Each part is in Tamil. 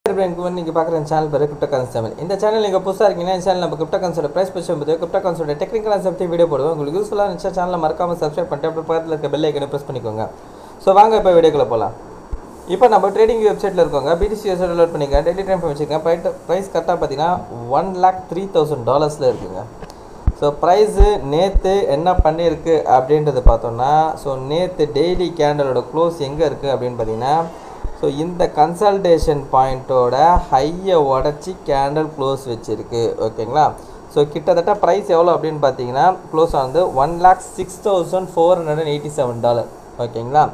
நீங்கள் பார்க்குற சேனல் பேர் கிரிப்டோ கரன்சி தமிழ். இந்த சேனல் நீங்கள் புதுசாக இருக்கீங்கன்னா இந்த சேனல் நம்ம கிரிப்டோ கரன்சியோட ப்ரைஸ் பேசும் போது கிரிப்டோ கரன்சியோட டெக்னிக்கல் கான்செப்ட் வீடியோ போடுவோம். உங்களுக்கு யூஸ்ஃபுல்லாக இருந்துச்சா சேனலை மறக்காமல் சப்ஸ்கிரைப் பண்ணிட்டு அப்புறம் பக்கத்தில் இருக்க பெல் ஐக்கனை ப்ரெஸ் பண்ணிக்கோங்க. ஸோ வாங்க இப்போ வீடியோக்குள்ள போகலாம். இப்போ நம்ம ட்ரேடிங் வெப்சைட்டில் இருக்கோங்க. BTC வெப்சைட் டவுன்லோட் பண்ணிங்க. டெய்லி டைம் வச்சுக்கோங்க. ப்ரைஸ் கரெக்டாக பார்த்தீங்கன்னா $1,03,000 இருக்குங்க. ஸோ ப்ரைஸு நேற்று என்ன பண்ணியிருக்கு அப்படின்றது பார்த்தோன்னா, ஸோ நேற்று டெய்லி கேண்டலோட க்ளோஸ் எங்கே இருக்குது அப்படின்னு பார்த்தீங்கன்னா, ஸோ இந்த கன்சல்டேஷன் பாயிண்ட்டோட ஹையை உடச்சி கேண்டல் க்ளோஸ் வச்சுருக்கு. ஓகேங்களா? ஸோ கிட்டத்தட்ட ப்ரைஸ் எவ்வளோ அப்படின்னு பார்த்தீங்கன்னா க்ளோஸ் ஆனது $1,06,487. ஓகேங்களா?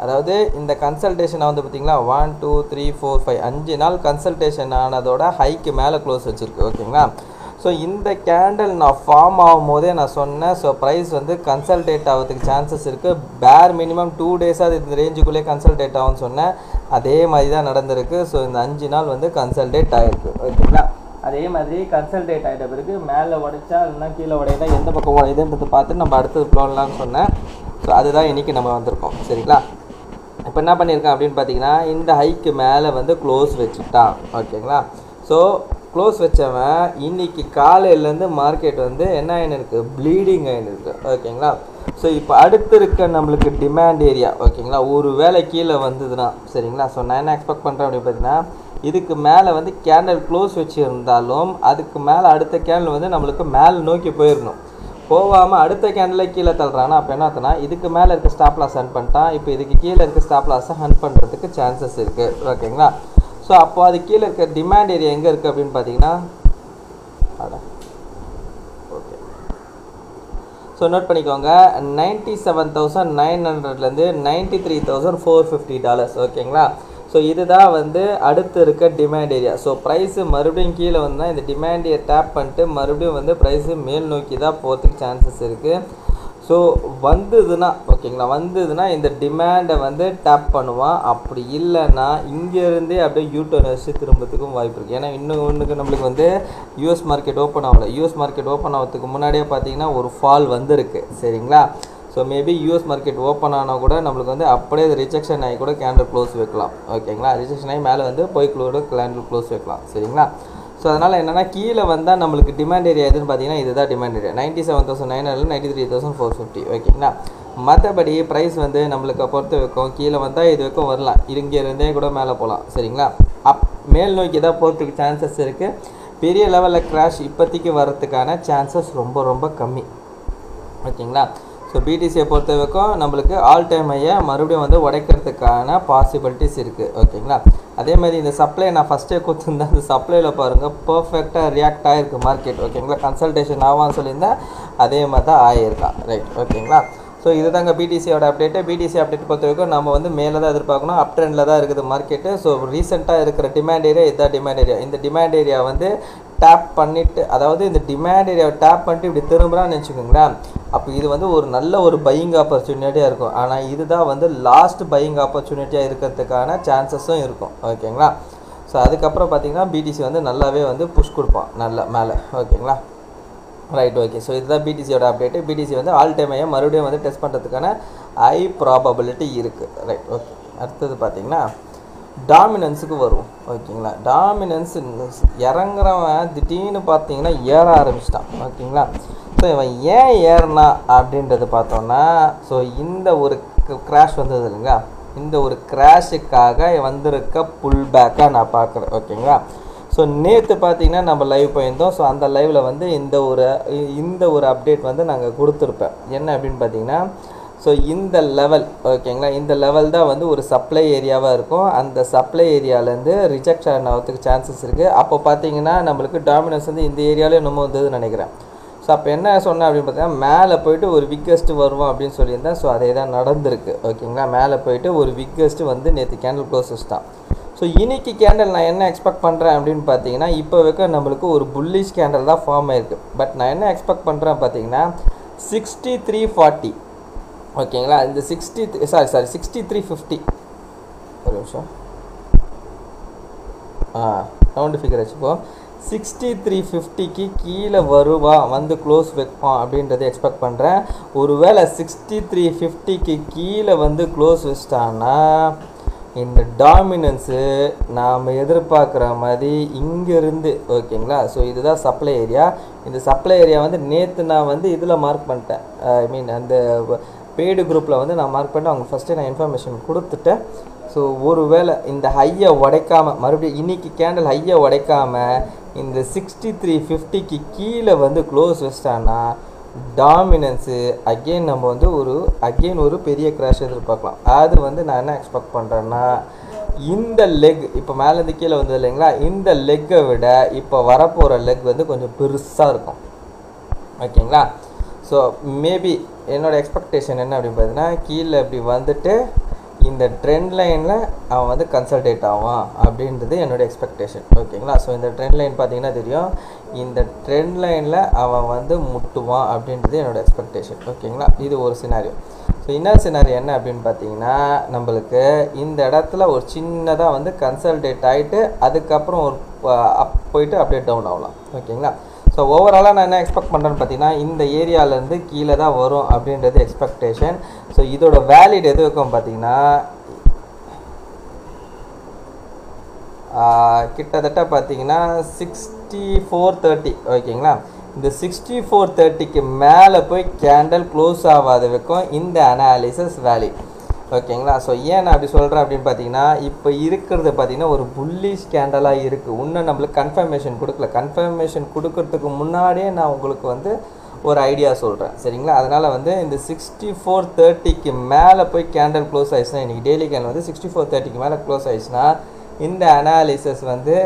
அதாவது இந்த கன்சல்டேஷனை வந்து பார்த்திங்களா 1 2 3 4 5 5 நாள் கன்சல்டேஷன் ஆனதோட ஹைக்கு மேலே க்ளோஸ் வச்சுருக்கு. ஓகேங்களா? ஸோ இந்த கேண்டில் நான் ஃபார்ம் ஆகும் போதே நான் சொன்னேன், ஸோ ப்ரைஸ் வந்து கன்சல்டேட் ஆகிறதுக்கு சான்சஸ் இருக்குது. பேர் மினிமம் 2 டேஸாக அது இந்த ரேஞ்சுக்குள்ளே கன்சல்டேட் ஆகும்னு சொன்னேன். அதே மாதிரி தான் நடந்திருக்கு. ஸோ இந்த 5 நாள் வந்து கன்சல்டேட் ஆகிருக்கு. ஓகேங்களா? அதே மாதிரி கன்சல்டேட் ஆகிட்ட பிறகு மேலே உடைச்சா இல்லைனா கீழே உடையதா எந்த பக்கம் உடையுதுன்றது பார்த்து நம்ம அடுத்தது போடலான்னு சொன்னேன். ஸோ அதுதான் இன்றைக்கி நம்ம வந்திருக்கோம். சரிங்களா? இப்போ என்ன பண்ணியிருக்கேன் அப்படின்னு பார்த்தீங்கன்னா, இந்த ஹைக்கு மேலே வந்து க்ளோஸ் வச்சுட்டான். ஓகேங்களா? ஸோ க்ளோஸ் வச்சவன் இன்றைக்கி காலையிலேருந்து மார்க்கெட் வந்து என்ன ஆகின்னு இருக்குது, ப்ளீடிங் ஆகின்னு இருக்குது. ஓகேங்களா? ஸோ இப்போ அடுத்து இருக்க நம்மளுக்கு டிமாண்ட் ஏரியா. ஓகேங்களா? ஒரு வேளை கீழே வந்ததுன்னா சரிங்களா. ஸோ நான் என்ன எக்ஸ்பெக்ட் பண்ணுறேன் அப்படின்னு பார்த்தீங்கன்னா, இதுக்கு மேலே வந்து கேண்டல் க்ளோஸ் வச்சுருந்தாலும் அதுக்கு மேலே அடுத்த கேண்டில் வந்து நம்மளுக்கு மேலே நோக்கி போயிடணும். போகாமல் அடுத்த கேண்டில் கீழே தள்ளுறான்னா அப்போ என்ன ஆகுதுன்னா, இதுக்கு மேலே இருக்க ஸ்டாப் லாஸ் ஹண்ட் பண்ணிட்டான். இப்போ இதுக்கு கீழே இருக்க ஸ்டாப் லாஸை ஹண்ட் பண்ணுறதுக்கு சான்சஸ் இருக்குது. ஓகேங்களா? ஸோ அப்போ அது கீழே இருக்க டிமாண்ட் ஏரியா எங்கே இருக்குது அப்படின்னு பார்த்தீங்கன்னா, ஓகே ஸோ நோட் பண்ணிக்கோங்க, $97,900லேருந்து $93,450. ஓகேங்களா? ஸோ இதுதான் வந்து அடுத்து இருக்க டிமாண்ட் ஏரியா. ஸோ ப்ரைஸு மறுபடியும் கீழே வந்தால் இந்த டிமாண்டியை டேப் பண்ணிட்டு மறுபடியும் வந்து ப்ரைஸு மேல் நோக்கி தான் போகிறதுக்கு சான்சஸ் இருக்குது. ஸோ வந்ததுன்னா ஓகேங்களா, வந்ததுன்னா இந்த டிமாண்டை வந்து டேப் பண்ணுவான். அப்படி இல்லைன்னா இங்கேருந்தே அப்படியே யூட்டர்ன் வச்சு திரும்பத்துக்கும் வாய்ப்பு இருக்குது. ஏன்னா இன்னும் ஒன்றுக்கு நம்மளுக்கு வந்து யூஎஸ் மார்க்கெட் ஓப்பன் ஆகலை. யூஎஸ் மார்க்கெட் ஓப்பன் ஆகிறதுக்கு முன்னாடியே பார்த்தீங்கன்னா ஒரு ஃபால் வந்திருக்கு. சரிங்களா? So maybe US market open ஆனால் கூட நம்மளுக்கு வந்து அப்படியே ரிஜெக்ஷன் ஆகி கூட கேண்டில் க்ளோஸ் வைக்கலாம். ஓகேங்களா? ரிஜெக்ஷன் ஆகி மேலே வந்து போய் கேண்டில் க்ளோஸ் வைக்கலாம். சரிங்களா? ஸோ அதனால் என்னென்னா கீழே வந்தால் நம்மளுக்கு டிமாண்ட் ஏரியா எதுன்னு பார்த்தீங்கன்னா இதுதான் டிமாண்ட் ஏரியா. 97,900 93,450. ஓகேங்களா? மற்றபடி ப்ரைஸ் வந்து நம்மளுக்கு பொறுத்த வைக்கும் கீழே வந்தால் இது வரைக்கும் வரலாம், இங்கேருந்தே கூட மேலே போகலாம். சரிங்களா? மேல் நோக்கி தான் போகிறதுக்கு சான்சஸ் இருக்குது. பெரிய லெவலில் கிராஷ் இப்போதைக்கு வர்றதுக்கான சான்சஸ் ரொம்ப ரொம்ப கம்மி. ஓகேங்களா? ஸோ பிடிசியை பொறுத்த வரைக்கும் நம்மளுக்கு ஆல் டைம் ஐயை மறுபடியும் வந்து உடைக்கிறதுக்கான பாசிபிலிட்டிஸ் இருக்குது. ஓகேங்களா? அதே மாதிரி இந்த சப்ளை நான் ஃபஸ்ட்டே கொடுத்துருந்தேன். அந்த சப்ளையில் பாருங்கள் பர்ஃபெக்டாக ரியாக்ட் ஆகிருக்கு மார்க்கெட். ஓகேங்களா? கன்சல்டேஷன் ஆவான்னு சொல்லியிருந்தேன், அதே மாதிரி தான் ஆகியிருக்கான். ரைட்? ஓகேங்களா? ஸோ இதுதாங்க பிடிசியோட அப்டேட்டு. பிடிசி அப்டேட் பொறுத்த வரைக்கும் நம்ம வந்து மேலே தான் எதிர்பார்க்கணும். அப் ட்ரெண்டில் தான் இருக்குது மார்க்கெட்டு. ஸோ ரீசெண்டாக இருக்கிற டிமாண்ட் ஏரியா இதுதான் டிமாண்ட் ஏரியா. இந்த டிமாண்ட் ஏரியா வந்து டேப் பண்ணிவிட்டு, அதாவது இந்த டிமாண்ட் ஏரியாவை டேப் பண்ணிட்டு இப்படி திரும்புகிறான்னு வச்சுக்கோங்களேன், அப்போ இது வந்து ஒரு நல்ல ஒரு பையிங் ஆப்பர்ச்சுனிட்டியாக இருக்கும். ஆனால் இதுதான் வந்து லாஸ்ட் பையிங் ஆப்பர்ச்சுனிட்டியாக இருக்கிறதுக்கான சான்சஸும் இருக்கும். ஓகேங்களா? ஸோ அதுக்கப்புறம் பார்த்திங்கன்னா பிடிசி வந்து நல்லாவே வந்து புஷ் கொடுப்பான் நல்லா மேலே. ஓகேங்களா? ரைட்? ஓகே. ஸோ இதுதான் பிடிசியோட அப்டேட்டு. பிடிசி வந்து ஆல் டைம் ஐயை மறுபடியும் வந்து டெஸ்ட் பண்ணுறதுக்கான ஹை ப்ராபபிலிட்டி இருக்குது. ரைட்? ஓகே. அடுத்தது பார்த்திங்கன்னா டாமினன்ஸுக்கு வருவோம். ஓகேங்களா? டாமினன்ஸ் இறங்குறவன் திடீர்னு பார்த்தீங்கன்னா ஏற ஆரம்பிச்சிட்டான். ஓகேங்களா? ஸோ இவன் ஏன் ஏறினா அப்படின்றது பார்த்தோன்னா, ஸோ இந்த ஒரு கிராஷ் வந்தது இல்லைங்களா, இந்த ஒரு கிராஷுக்காக வந்திருக்க புல் பேக்காக நான் பார்க்குறேன். ஓகேங்களா? ஸோ நேற்று பார்த்தீங்கன்னா நம்ம லைவ் போயிருந்தோம். ஸோ அந்த லைவில் வந்து இந்த ஒரு அப்டேட் வந்து நாங்கள் கொடுத்துருப்பேன். என்ன அப்படின்னு பார்த்தீங்கன்னா, ஸோ இந்த லெவல். ஓகேங்களா? இந்த லெவல் தான் வந்து ஒரு சப்ளை ஏரியாவாக இருக்கும். அந்த சப்ளை ஏரியாவிலேருந்து ரிஜெக்ஷன் ஆகிறதுக்கு சான்சஸ் இருக்குது. அப்போ பார்த்தீங்கன்னா நம்மளுக்கு டாமினன்ஸ் வந்து இந்த ஏரியாவிலே இன்னமும் வந்ததுன்னு நினைக்கிறேன். ஸோ அப்போ என்ன சொன்னேன் அப்படின்னு பார்த்தீங்கன்னா, மேலே போய்ட்டு ஒரு விக்கெஸ்ட்டு வருவோம் அப்படின்னு சொல்லியிருந்தேன். ஸோ அதே தான் நடந்திருக்கு. ஓகேங்களா? மேலே போய்ட்டு ஒரு விக்கெஸ்ட்டு வந்து நேற்று கேண்டில் க்ளோசஸ் தான். ஸோ இன்றைக்கி கேண்டில் நான் என்ன எக்ஸ்பெக்ட் பண்ணுறேன் அப்படின்னு பார்த்தீங்கன்னா, இப்போ வரைக்கும் நம்மளுக்கு ஒரு புல்லிஷ் கேண்டில் தான் ஃபார்ம் ஆகிருக்கு. பட் நான் என்ன எக்ஸ்பெக்ட் பண்ணுறேன் பார்த்தீங்கன்னா 6340. ஓகேங்களா? இந்த 6350 ஒரு நிமிஷம் ரவுண்டு ஃபிகர் வச்சுப்போ 6350க்கு கீழே வருவா வந்து க்ளோஸ் வைப்பான் அப்படின்றத எக்ஸ்பெக்ட் பண்ணுறேன். ஒருவேளை 6350க்கு கீழே வந்து க்ளோஸ் வச்சிட்டான்னா இந்த டாமினன்ஸு நாம் எதிர்பார்க்குற மாதிரி இங்கேருந்து ஓகேங்களா. ஸோ இதுதான் சப்ளை ஏரியா. இந்த சப்ளை ஏரியா வந்து நேற்று நான் வந்து இதில் மார்க் பண்ணிட்டேன். ஐ மீன் அந்த பெய்டு குரூப்பில் வந்து நான் மார்க் பண்ணிட்டு அவங்க ஃபஸ்ட்டே நான் இன்ஃபர்மேஷன் கொடுத்துட்டேன். ஸோ ஒரு வேளை இந்த ஹையை உடைக்காமல் மறுபடியும் இன்றைக்கி கேண்டில் ஹையை உடைக்காமல் இந்த 6350க்கு கீழே வந்து க்ளோஸ் வச்சிட்டான்னா டாமினன்ஸு அகெயின் நம்ம வந்து ஒரு பெரிய கிராஷ் எதிர்பார்க்கலாம். அது வந்து நான் என்ன எக்ஸ்பெக்ட் பண்ணுறேன்னா இந்த லெக் இப்போ மேலேருந்து கீழே வந்தது இல்லைங்களா, இந்த லெக்கை விட இப்போ வரப்போகிற லெக் வந்து கொஞ்சம் பெருசாக இருக்கும் ஓகேங்களா. ஸோ மேபி என்னோடய எக்ஸ்பெக்டேஷன் என்ன அப்படின்னு பார்த்தீங்கன்னா கீழே இப்படி வந்துட்டு இந்த ட்ரெண்ட் லைனில் அவன் வந்து கன்சல்டேட் ஆவான் அப்படின்றது என்னோடய எக்ஸ்பெக்டேஷன் ஓகேங்களா. ஸோ இந்த ட்ரெண்ட் லைன் பார்த்தீங்கன்னா தெரியும், இந்த ட்ரெண்ட் லைனில் அவன் வந்து முட்டுவான் அப்படின்றது என்னோடய எக்ஸ்பெக்டேஷன் ஓகேங்களா. இது ஒரு சினாரியோ. ஸோ இன்னொரு சினாரியோ என்ன அப்படின்னு பார்த்தீங்கன்னா நம்மளுக்கு இந்த இடத்துல ஒரு சின்னதாக வந்து கன்சல்டேட் ஆகிட்டு அதுக்கப்புறம் ஒரு அப் போயிட்டு அப்படியே டவுன் ஆகலாம் ஓகேங்களா. ஸோ ஓவராலாக நான் என்ன எக்ஸ்பெக்ட் பண்ணுறேன்னு பார்த்தீங்கன்னா இந்த ஏரியாவிலேருந்து கீழே தான் வரும் அப்படின்றது எக்ஸ்பெக்டேஷன். ஸோ இதோட வேலிட் எது வைக்கும் பார்த்தீங்கன்னா கிட்டத்தட்ட பார்த்தீங்கன்னா 6430 ஓகேங்களா. இந்த 6430க்கு மேலே போய் கேண்டல் க்ளோஸ் ஆகாத வைக்கும் இந்த அனாலிசிஸ் வேலிட் ஓகேங்களா. ஸோ ஏன் நான் அப்படி சொல்கிறேன் அப்படின்னு பார்த்தீங்கன்னா இப்போ இருக்கிறது பார்த்தீங்கன்னா ஒரு புல்லிஷ் கேண்டலாக இருக்குது. இன்னும் நம்மளுக்கு கன்ஃபர்மேஷன் கொடுக்கல. கன்ஃபர்மேஷன் கொடுக்கறதுக்கு முன்னாடியே நான் உங்களுக்கு வந்து ஒரு ஐடியா சொல்கிறேன் சரிங்களா. அதனால் வந்து இந்த 6430க்கு மேலே போய் கேண்டல் க்ளோஸ் ஆயிடுச்சுன்னா இன்றைக்கி டெய்லி கேண்டல் வந்து 6430க்கு மேலே க்ளோஸ் ஆயிடுச்சுன்னா இந்த அனாலிசிஸ் வந்து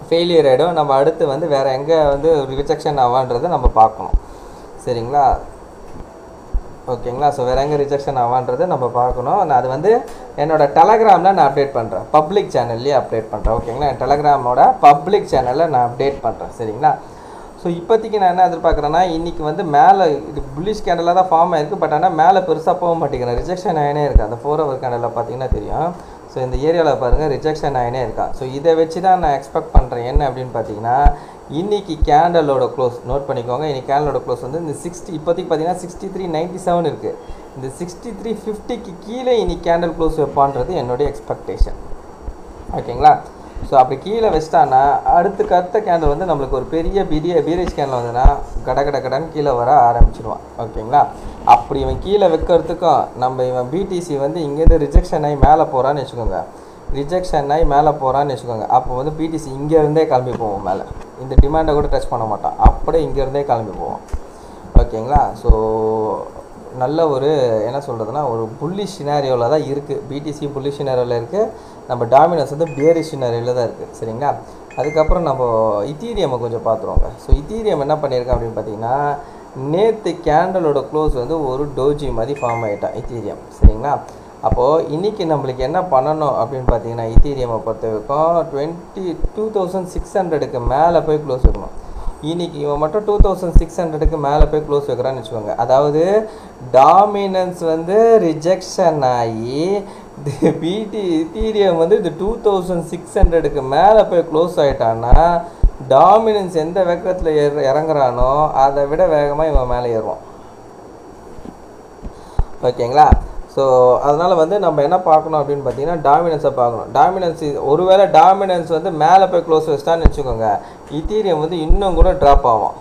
ஃபெயிலியர் ஆகிடும். நம்ம அடுத்து வந்து வேறு எங்கே வந்து ரிஜெக்ஷன் ஆவான்றதை நம்ம பார்க்கணும் சரிங்களா ஓகேங்களா. ஸோ வேறு எங்கே ரிஜெக்ஷன் ஆவான்றதை நம்ம பார்க்கணும். நான் அது வந்து என்னோடய டெலகிராமில் நான் அப்டேட் பண்ணுறேன், பப்ளிக் சேனல்லேயே அப்டேட் பண்ணுறேன் ஓகேங்களா. என் டெலகிராமோட பப்ளிக் சேனலில் நான் அப்டேட் பண்ணுறேன் சரிங்களா. ஸோ இப்போதைக்கு நான் என்ன எதிர்பார்க்குறேன்னா இன்றைக்கி வந்து மேலே இது புல்லிஷ் கேண்டலாக தான் ஃபார்ம் ஆகிருக்கு. பட் ஆனால் மேலே பெருசாக போக மாட்டேங்கிறேன், ரிஜெக்ஷன் ஆகினே இருக்குது. அந்த 4 ஹவர் கேண்டலில் பார்த்தீங்கன்னா தெரியும். ஸோ இந்த ஏரியாவில் பாருங்கள் ரிஜெக்ஷன் ஆகினே இருக்கா. ஸோ இதை வச்சு தான் நான் எக்ஸ்பெக்ட் பண்ணுறேன் என்ன அப்படின்னு பார்த்தீங்கன்னா இன்றைக்கி கேண்டலோட க்ளோஸ் நோட் பண்ணிக்கோங்க. இன்றைக்கி கேண்டலோட க்ளோஸ் வந்து இந்த 60 இப்போதைக்கு பார்த்தீங்கன்னா 6397 இருக்குது. இந்த 6350க்கு கீழே இன்றைக்கி கேண்டல் க்ளோஸ் வைப்பான்றது என்னுடைய எக்ஸ்பெக்டேஷன் ஓகேங்களா. ஸோ அப்படி கீழே வச்சிட்டான்னா அடுத்த கேண்டல் வந்து நம்மளுக்கு ஒரு பெரிய பீரேஜ் கேண்டல் வந்ததுன்னா கடன்னு கீழே வர ஆரம்பிச்சிடுவான் ஓகேங்களா. அப்படி இவன் கீழே வைக்கிறதுக்கும் இவன் பிடிசி வந்து இங்கேருந்து ரிஜெக்ஷன் ஆகி மேலே போகிறான்னு வச்சுக்கோங்க, அப்போ வந்து பிடிசி இங்கேருந்தே கிளம்பி போவோம் மேலே. இந்த டிமாண்டை கூட டச் பண்ண மாட்டான், அப்படியே இங்கேருந்தே கிளம்பி போவோம் ஓகேங்களா. ஸோ நல்ல ஒரு என்ன சொல்கிறதுனா ஒரு புல்லிஷ் சினாரியோவில் தான் இருக்குது. பிடிசி புல்லிஷ் சினாரியோவில் இருக்குது, நம்ம டாமினன்ஸ் வந்து பேரிஷ் சினாரியோவில் தான் இருக்குது சரிங்களா. அதுக்கப்புறம் நம்ம இத்தீரியம் கொஞ்சம் பார்த்துருவோங்க. ஸோ இத்தீரியம் என்ன பண்ணியிருக்கேன் அப்படின்னு பார்த்தீங்கன்னா நேற்று கேண்டலோட க்ளோஸ் வந்து ஒரு டோஜி மாதிரி ஃபார்ம் ஆகிட்டான் இத்தீரியம் சரிங்களா. அப்போது இன்றைக்கி நம்மளுக்கு என்ன பண்ணணும் அப்படின்னு பார்த்தீங்கன்னா இத்தீரியமை பொறுத்த வரைக்கும் 22,600க்கு மேலே போய் க்ளோஸ் வைக்கணும். இன்றைக்கி இவன் மட்டும் 2600க்கு மேலே போய் க்ளோஸ் வைக்கிறான்னு வச்சுக்கோங்க. அதாவது டாமினன்ஸ் வந்து ரிஜெக்ஷன் ஆகி இத்தீரியம் வந்து இது 2600க்கு மேலே போய் க்ளோஸ் ஆகிட்டான்னா டாமினன்ஸ் எந்த வேகத்தில் இறங்குறானோ அதை விட வேகமாக இவன் மேலே ஏறுவான் ஓகேங்களா. ஸோ அதனால் வந்து நம்ம என்ன பார்க்கணும் அப்படின்னு பார்த்தீங்கன்னா டாமினன்ஸை பார்க்கணும். ஒருவேளை டாமினன்ஸ் வந்து மேலே போய் க்ளோஸ் வச்சிட்டான்னு வச்சுக்கோங்க, இத்தீரியம் வந்து இன்னும் கூட ட்ராப் ஆகும்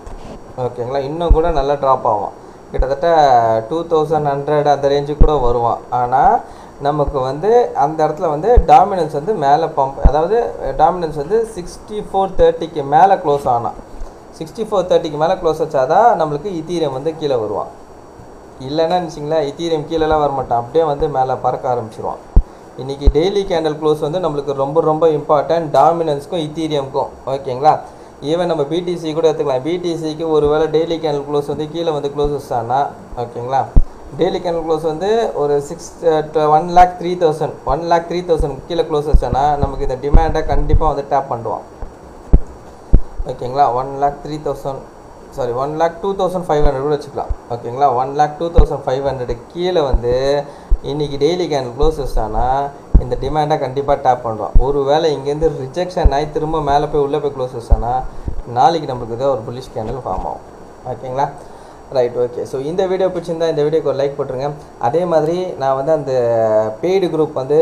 ஓகேங்களா. இன்னும் கூட நல்லா ட்ராப் ஆகும், கிட்டத்தட்ட 2100 அந்த ரேஞ்சுக்கு கூட வருவான். ஆனால் நமக்கு வந்து அந்த இடத்துல வந்து டாமினன்ஸ் வந்து மேலே அதாவது டாமினன்ஸ் வந்து 6430க்கு மேலே க்ளோஸ் ஆனால் 6430க்கு மேலே க்ளோஸ் வச்சாதான் நம்மளுக்கு இத்தீரியம் வந்து கீழே வருவான். இல்லைன்னா நினச்சிங்களா இத்தீரியம் கீழெல்லாம் வரமாட்டான், அப்படியே வந்து மேலே பறக்க ஆரம்பிச்சிருவான். இன்றைக்கி டெய்லி கேண்டல் க்ளோஸ் வந்து நம்மளுக்கு ரொம்ப இம்பார்ட்டன்ட் டாமினன்ஸ்க்கும் இத்தீரியம்க்கும் ஓகேங்களா. ஈவன் நம்ம பிடிசி கூட எடுத்துக்கலாம். பிடிசிக்கு ஒரு வேளை டெய்லி கேண்டல் க்ளோஸ் வந்து கீழே வந்து க்ளோஸ் வச்சான்னா ஓகேங்களா, டெய்லி கேண்டல் க்ளோஸ் வந்து ஒரு 1,03,000 கீழே க்ளோஸ் வச்சானா நமக்கு இந்த டிமாண்டை கண்டிப்பாக வந்து டேப் பண்ணுவான் ஓகேங்களா. 1,02,500 கூட வச்சுக்கலாம் ஓகேங்களா. 1,02,500 கீழே வந்து இன்றைக்கி டெய்லி கேண்டல் க்ளோஸ் வச்சானா இந்த டிமாண்டை கண்டிப்பாக டேப் பண்ணுவான். ஒரு வேளை இங்கேருந்து ரிஜெக்ஷன் ஆகி திரும்ப மேலே போய் உள்ளே போய் க்ளோஸ் வச்சானா நாளைக்கு நம்மளுக்கு இதை ஒரு புல்லிஷ் கேண்டல் ஃபார்ம் ஆகும் ஓகேங்களா. Right okay. ஸோ இந்த வீடியோ பிடிச்சிருந்தா இந்த வீடியோக்கு ஒரு லைக் போட்டுருங்க. அதே மாதிரி நான் வந்து அந்த பெய்டு குரூப் வந்து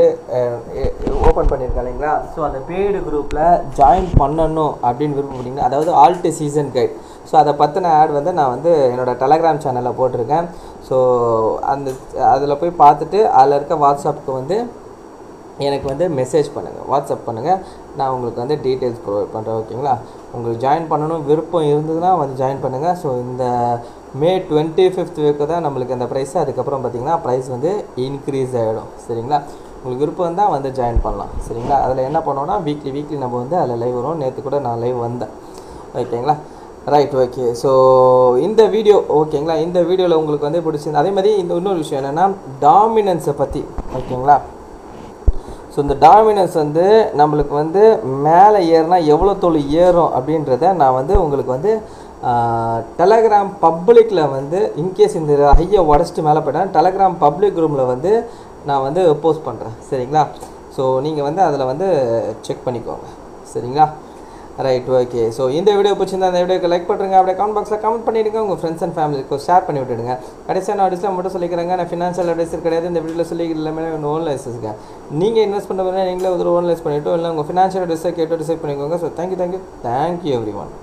ஓப்பன் பண்ணியிருக்கேன் இல்லைங்களா? ஸோ அந்த பெய்டு குரூப்பில் ஜாயின் பண்ணணும் அப்படின்னு விருப்பப்பட்டீங்கன்னா, அதாவது ஆல்ட் சீசன் கைட், ஸோ அதை பற்றின ஆட் வந்து நான் வந்து என்னோடய டெலகிராம் சேனலில் போட்டிருக்கேன். ஸோ அதில் போய் பார்த்துட்டு அதில் இருக்க வாட்ஸ்அப்புக்கு வந்து எனக்கு வந்து மெசேஜ் பண்ணுங்கள், வாட்ஸ்அப் பண்ணுங்கள். நான் உங்களுக்கு வந்து டீட்டெயில்ஸ் ப்ரொவைட் பண்ணுறேன். ஓகேங்களா? உங்களுக்கு ஜாயின் பண்ணணும் விருப்பம் இருந்ததுன்னா வந்து ஜாயின் பண்ணுங்கள். ஸோ இந்த மே 25th தான் நம்மளுக்கு அந்த ப்ரைஸு. அதுக்கப்புறம் பார்த்திங்கன்னா ப்ரைஸ் வந்து இன்க்ரீஸ் ஆகிடும். சரிங்களா? உங்களுக்கு விருப்பம் இருந்தால் வந்து ஜாயின் பண்ணலாம். சரிங்களா? அதில் என்ன பண்ணோன்னா வீக்லி நம்ம வந்து அதில் லைவ் வரும். நேற்று கூட நான் லைவ் வந்தேன். ஓகேங்களா? Right okay. ஸோ இந்த வீடியோ ஓகேங்களா, இந்த வீடியோவில் உங்களுக்கு வந்து பிடிச்சிருந்து. அதே மாதிரி இந்த இன்னொரு விஷயம் என்னென்னா டாமினன்ஸை பற்றி. ஓகேங்களா? ஸோ இந்த டாமினன்ஸ் வந்து நம்மளுக்கு வந்து மேலே ஏறினா எவ்வளோ தொழில் ஏறும் அப்படின்றத நான் வந்து உங்களுக்கு வந்து டெலகிராம் பப்ளிக்கில் வந்து இன்கேஸ் இந்த ஹையை உடச்சிட்டு மேலே போய்ட்டேன் டெலகிராம் பப்ளிக் ரூமில் வந்து நான் வந்து போஸ்ட் பண்ணுறேன். சரிங்களா? ஸோ நீங்கள் வந்து அதில் வந்து செக் பண்ணிக்கோங்க. சரிங்களா? Right okay. ஸோ இந்த வீடியோ பிடிச்சிருந்தா அந்த வீடியோக்கு லைக் பண்ணுறேங்க. அப்படியே கமெண்ட் பாக்ஸில் கமெண்ட் பண்ணிவிடுங்க. உங்கள் ஃப்ரெண்ட்ஸ் அண்ட் ஃபேமிலிக்கு ஷேர் பண்ணி விட்டுடுங்க. கடைசியாக நான் அட்வைஸில் மட்டும் சொல்லிக்கிறேங்க, நான் ஃபினான்ஷியல் அட்வைசர் கிடையாது. இந்த வீடியோவில் சொல்லி எல்லாமே ஓன் லைசன்ஸுங்க. நீங்கள் இன்வெஸ்ட் பண்ணுறதுனா நீங்களே ஒரு ஓன் லைஸ் பண்ணிவிட்டு இல்லை உங்கள் ஃபினான்ஷியல் அட்வைஸை கேட்டு டிசைட் பண்ணிக்கோங்க. So thank you every one.